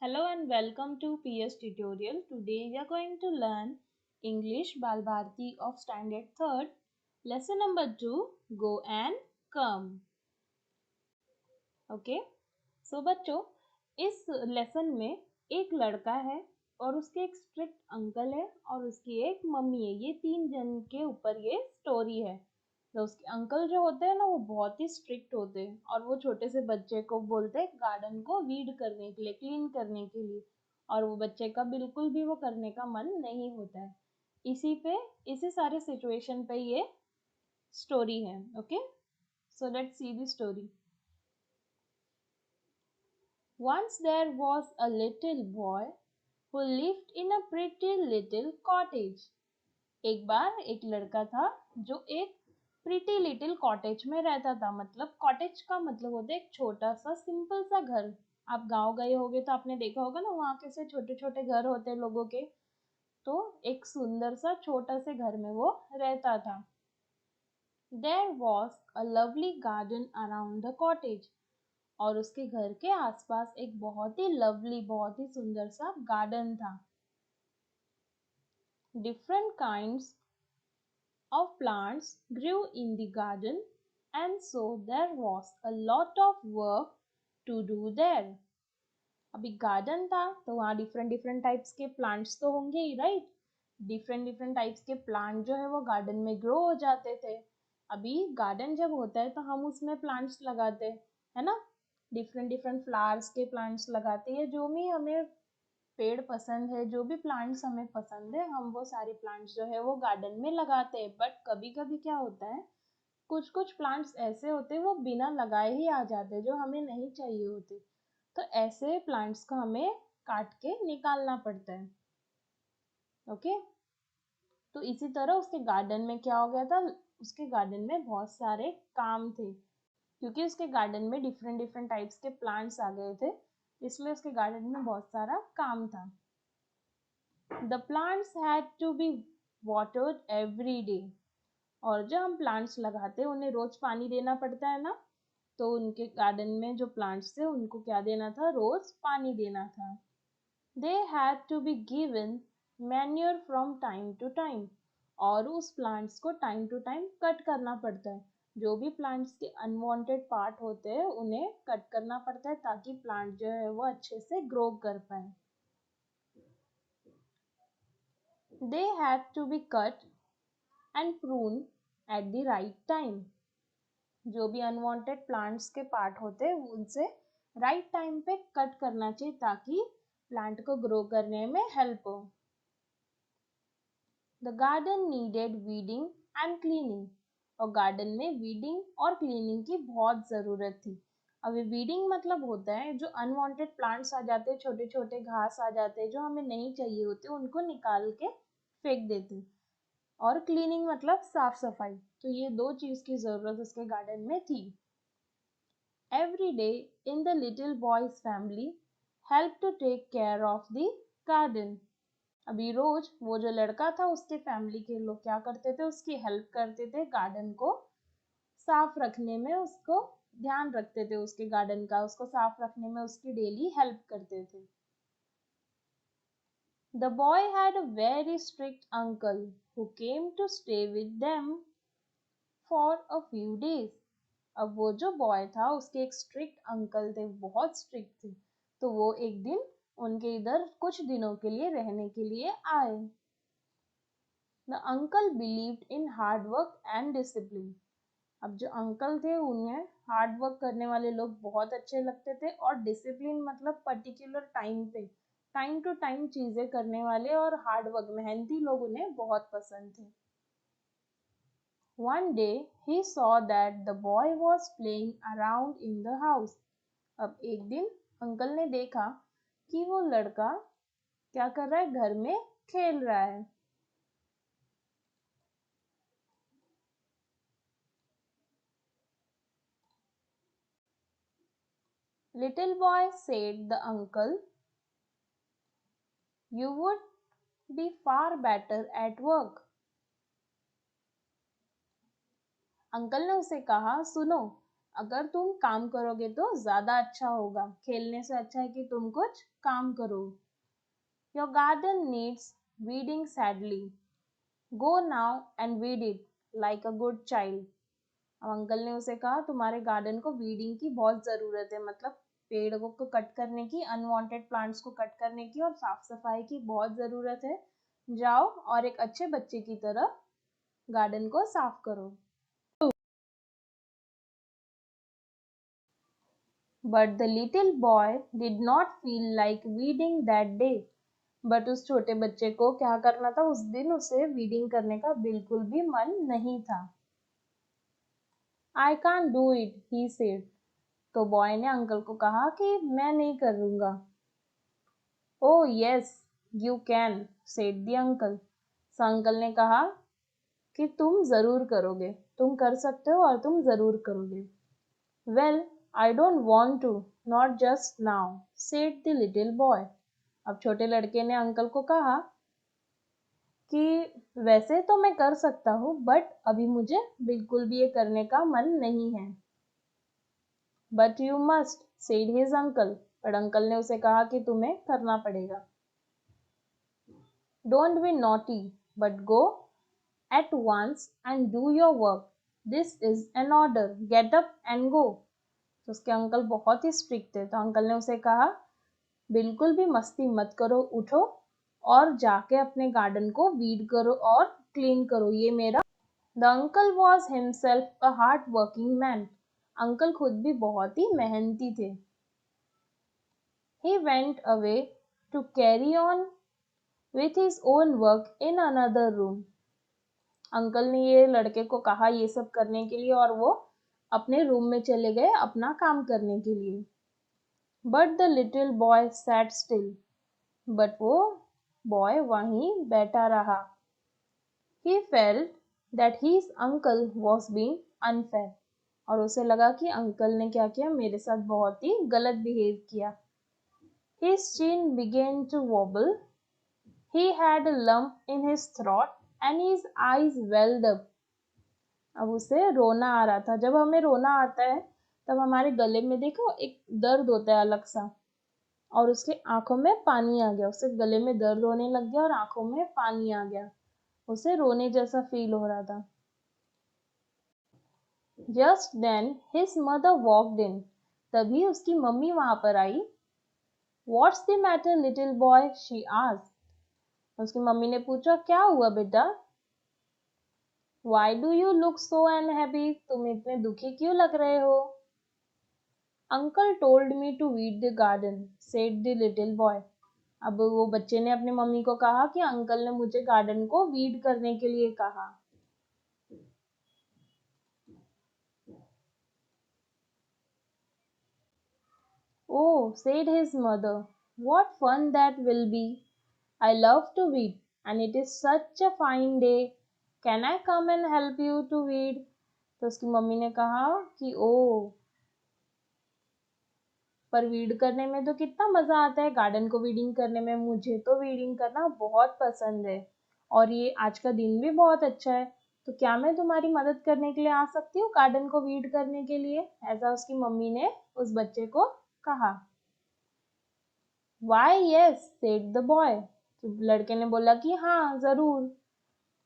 Hello and welcome to PS tutorial. Today we are going to learn English Balbharti of Standard 3rd. Lesson number 2 Go and Come. Okay so बच्चों, इस lesson में एक लड़का है और उसके एक स्ट्रिक्ट अंकल है और उसकी एक मम्मी है। ये तीन जन के ऊपर ये स्टोरी है। तो उसके अंकल जो होते हैं ना, वो बहुत ही स्ट्रिक्ट होते हैं और वो छोटे से बच्चे को बोलते हैं गार्डन को वीड करने के लिए, क्लीन करने के लिए, और वो बच्चे का बिल्कुल भी वो करने का मन नहीं होता है। इसी सारे सिचुएशन पे ये स्टोरी है। Okay, so let's see the story. Once there was a little boy who lived in a pretty little cottage. एक बार एक लड़का था जो एक प्रिटी लिटिल कॉटेज में रहता था। मतलब कॉटेज का मतलब होता है एक छोटा सा सिंपल सा घर। आप गांव गए होगे तो आपने देखा होगा ना, वहाँ कैसे छोटे छोटे घर होते हैं लोगों के। तो एक सुंदर सा छोटा से घर में वो रहता था। There was a lovely garden around the cottage. और उसके घर के आसपास एक बहुत ही लवली, बहुत ही सुंदर सा गार्डन था। Different kinds of plants grew in the garden and so there was a lot of work to do there. अभी गार्डन था तो वहाँ डिफरेंट डिफरेंट टाइप्स के प्लांट्स तो होंगे ही, राइट। डिफरेंट डिफरेंट टाइप्स के प्लांट जो है वो गार्डन में ग्रो हो जाते थे। अभी गार्डन जब होता है तो हम उसमें प्लांट्स लगाते हैं, है ना। डिफरेंट डिफरेंट फ्लावर्स के प्लांट्स लगाते हैं। जो भी हमें पेड़ पसंद है, जो भी प्लांट्स हमें पसंद है, हम वो सारे प्लांट्स जो है वो गार्डन में लगाते हैं। बट कभी कभी क्या होता है, कुछ कुछ प्लांट्स ऐसे होते हैं वो बिना लगाए ही आ जाते हैं, जो हमें नहीं चाहिए होते। तो ऐसे प्लांट्स को हमें काट के निकालना पड़ता है। ओके, तो इसी तरह उसके गार्डन में क्या हो गया था, उसके गार्डन में बहुत सारे काम थे। क्योंकि उसके गार्डन में डिफरेंट डिफरेंट टाइप्स के प्लांट्स आ गए थे, इसलिए उसके गार्डन में बहुत सारा काम था। The plants had to be watered every day. और जब हम प्लांट्स लगाते हैं उन्हें रोज पानी देना पड़ता है ना। तो उनके गार्डन में जो प्लांट्स थे उनको क्या देना था, रोज पानी देना था। They had to be given manure from time to time. और उस प्लांट्स को टाइम टू टाइम कट करना पड़ता है। जो भी प्लांट्स के अनवांटेड पार्ट होते हैं उन्हें कट करना पड़ता है, ताकि प्लांट जो है वो अच्छे से ग्रो कर पाए। They had to be cut and prune at the right time. जो भी अनवांटेड प्लांट्स के पार्ट होते हैं उनसे राइट टाइम पे कट करना चाहिए, ताकि प्लांट को ग्रो करने में हेल्प हो। The garden needed weeding and cleaning. और गार्डन में वीडिंग और क्लीनिंग की बहुत ज़रूरत थी। अभी वीडिंग मतलब होता है जो अनवांटेड प्लांट्स आ जाते हैं, छोटे छोटे घास आ जाते हैं जो हमें नहीं चाहिए होते, उनको निकाल के फेंक देते। और क्लीनिंग मतलब साफ सफाई। तो ये दो चीज़ की ज़रूरत उसके गार्डन में थी। Every day in the little boy's family helped to take care of the garden. अभी रोज वो जो लड़का था उसके फैमिली के लोग क्या करते थे, उसकी हेल्प करते थे, गार्डन को साफ रखने में उसको ध्यान रखते थे, उसके गार्डन का उसको साफ रखने में उसकी डेली हेल्प करते थे। The boy had a very strict uncle who came to stay with them for a few days. अब वो जो बॉय था उसके एक स्ट्रिक्ट अंकल थे, बहुत स्ट्रिक्ट थे। तो वो एक दिन उनके इधर कुछ दिनों के लिए रहने के लिए आए। The uncle believed in hard work and discipline. अब जो अंकल थे उन्हें हार्ड वर्क करने वाले लोग बहुत अच्छे लगते थे, और डिसिप्लिन मतलब पर्टिकुलर टाइम पे टाइम टू टाइम चीजें करने वाले और हार्ड वर्क मेहनती लोग उन्हें बहुत पसंद थे। One day he saw that the boy was playing around in the house. अब एक दिन अंकल ने देखा कि वो लड़का क्या कर रहा है, घर में खेल रहा है। Little boy said the uncle, you would be far better at work. Uncle ने उसे कहा, सुनो, अगर तुम काम करोगे तो ज्यादा अच्छा होगा, खेलने से अच्छा है कि तुम कुछ काम करो। Your garden needs weeding sadly. Go now and weed it like a good child. अब अंकल ने उसे कहा तुम्हारे गार्डन को वीडिंग की बहुत ज़रूरत है, मतलब पेड़ों को कट करने की, अनवांटेड प्लांट्स को कट करने की और साफ सफाई की बहुत ज़रूरत है। जाओ और एक अच्छे बच्चे की तरह गार्डन को साफ करो। But the little boy did not feel like weeding that day. But उस छोटे बच्चे को क्या करना था, उस दिन उसे वीडिंग करने का बिल्कुल भी मन नहीं था। I can't do it, he said. तो बॉय ने अंकल को कहा कि मैं नहीं करूँगा। Oh yes, you can, said the uncle. तो अंकल ने कहा कि तुम जरूर करोगे, तुम कर सकते हो और तुम जरूर करोगे। Well, I don't want to, not just now, said the little boy. अब छोटे लड़के ने अंकल को कहा कि वैसे तो मैं कर सकता हूँ, बट अभी मुझे बिल्कुल भी ये करने का मन नहीं है। But you must, said his uncle. पर अंकल ने उसे कहा कि तुम्हें करना पड़ेगा। Don't be naughty, but go at once and do your work. This is an order. Get up and go. तो उसके अंकल बहुत ही स्ट्रिक्ट थे, तो अंकल ने उसे कहा बिल्कुल भी मस्ती मत करो, उठो और जाके अपने गार्डन को वीड करो और क्लीन करो, ये मेरा। The uncle was himself a hard working man. Uncle खुद भी बहुत ही मेहनती थे। He went away to carry on with his own work in another room. Uncle ने ये लड़के को कहा ये सब करने के लिए और वो अपने रूम में चले गए अपना काम करने के लिए। But the little boy sat still. But वो बॉय वहीं बैठा रहा। He felt that his uncle was being unfair. और उसे लगा कि अंकल ने क्या किया, मेरे साथ बहुत ही गलत बिहेव किया। His chin began to wobble. He had a lump in his throat and his eyes welled up. अब उसे रोना आ रहा था। जब हमें रोना आता है तब हमारे गले में देखो एक दर्द होता है अलग सा, और उसके आंखों में पानी आ गया, उसे गले में दर्द होने लग गया और आंखों में पानी आ गया, उसे रोने जैसा फील हो रहा था। Just then his mother walked in. तभी उसकी मम्मी वहां पर आई। What's the matter, little boy? She asked. उसकी मम्मी ने पूछा क्या हुआ बेटा? Why do you look so unhappy? तुम इतने दुखी क्यों लग रहे हो? Uncle told me to weed the garden, said the little boy. अब वो बच्चे ने अपनी मम्मी को कहा कि अंकल ने मुझे गार्डन को वीड करने के लिए कहा। Oh, said his mother, what fun that will be. I love to weed and it is such a fine day. Can I come and help you to weed? तो उसकी mummy ने कहा कि ओ, पर वीड करने में तो कितना मजा आता है, गार्डन को वीडिंग करने में। मुझे तो वीडिंग करना बहुत पसंद है और ये आज का दिन भी बहुत अच्छा है, तो क्या मैं तुम्हारी मदद करने के लिए आ सकती हूँ गार्डन को वीड करने के लिए? ऐसा उसकी मम्मी ने उस बच्चे को कहा। Why yes, said the boy. तो लड़के ने बोला कि हाँ जरूर।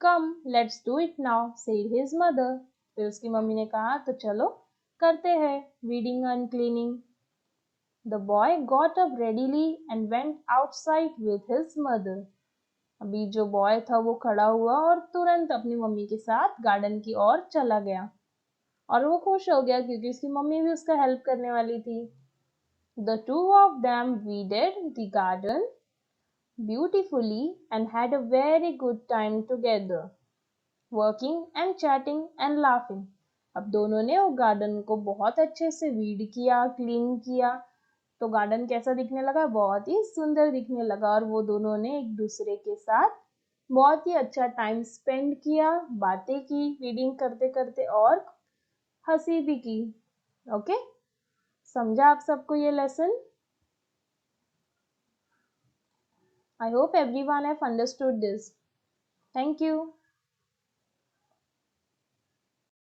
Come let's do it now, said his mother. फिर उसकी मम्मी ने कहा तो चलो करते हैं weeding and cleaning. The boy got up readily and went outside with his mother. अभी जो बॉय था वो खड़ा हुआ और तुरंत अपनी मम्मी के साथ गार्डन की ओर चला गया, और वो खुश हो गया क्योंकि उसकी मम्मी भी उसका हेल्प करने वाली थी। The two of them weeded the garden beautifully and had a very good time together, working and chatting and laughing. अब दोनों ने वो गार्डन को बहुत अच्छे से वीड किया, क्लीन किया, तो गार्डन कैसा दिखने लगा? बहुत ही सुंदर दिखने लगा, और वो दोनों ने एक दूसरे के साथ बहुत ही अच्छा टाइम स्पेंड किया, बातें की वीडिंग करते करते और हंसी भी की। ओके, समझा आप सबको ये lesson? I hope everyone have understood this. Thank you.